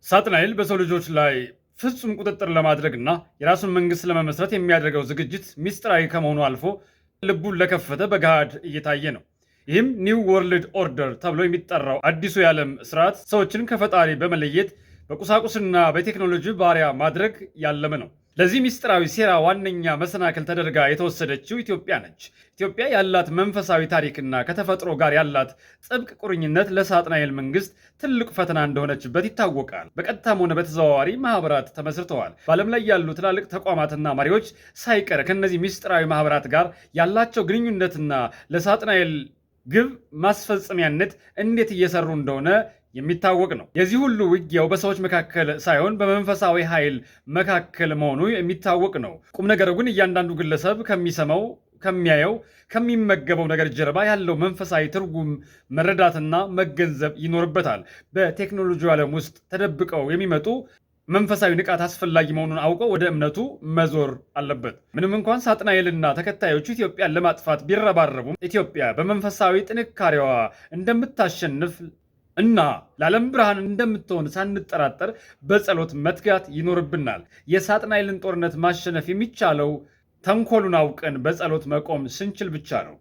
ሳጥናኤል በሰው ልጆች ላይ ፍጹም ቁጥጥር ለማድረግና የራሱን መንግስት ለመመስረት የሚያደርገው ዝግጅት ሚስጥራዊ ከመሆኑ አልፎ ልቡን ለከፈተ በገሃድ እየታየ ነው። ይህም ኒው ወርልድ ኦርደር ተብሎ የሚጠራው አዲሱ የዓለም ስርዓት ሰዎችን ከፈጣሪ በመለየት በቁሳቁስና በቴክኖሎጂ ባሪያ ማድረግ ያለመ ነው። ለዚህ ሚስጥራዊ ሴራ ዋነኛ መሰናክል ተደርጋ የተወሰደችው ኢትዮጵያ ነች። ኢትዮጵያ ያላት መንፈሳዊ ታሪክና ከተፈጥሮ ጋር ያላት ጥብቅ ቁርኝነት ለሳጥናኤል መንግስት ትልቅ ፈተና እንደሆነችበት ይታወቃል። በቀጥታም ሆነ በተዘዋዋሪ ማህበራት ተመስርተዋል። በዓለም ላይ ያሉ ትላልቅ ተቋማትና መሪዎች ሳይቀር ከእነዚህ ሚስጥራዊ ማህበራት ጋር ያላቸው ግንኙነትና ለሳጥናኤል ግብ ማስፈጸሚያነት እንዴት እየሰሩ እንደሆነ የሚታወቅ ነው። የዚህ ሁሉ ውጊያው በሰዎች መካከል ሳይሆን በመንፈሳዊ ኃይል መካከል መሆኑ የሚታወቅ ነው። ቁም ነገሩ ግን እያንዳንዱ ግለሰብ ከሚሰማው፣ ከሚያየው፣ ከሚመገበው ነገር ጀርባ ያለው መንፈሳዊ ትርጉም መረዳትና መገንዘብ ይኖርበታል። በቴክኖሎጂ ዓለም ውስጥ ተደብቀው የሚመጡ መንፈሳዊ ንቃት አስፈላጊ መሆኑን አውቀው ወደ እምነቱ መዞር አለበት። ምንም እንኳን ሳጥናኤልና ተከታዮቹ ኢትዮጵያን ለማጥፋት ቢረባረቡም ኢትዮጵያ በመንፈሳዊ ጥንካሬዋ እንደምታሸንፍ እና ለዓለም ብርሃን እንደምትሆን ሳንጠራጠር በጸሎት መትጋት ይኖርብናል። የሳጥናኤልን ጦርነት ማሸነፍ የሚቻለው ተንኮሉን አውቀን በጸሎት መቆም ስንችል ብቻ ነው።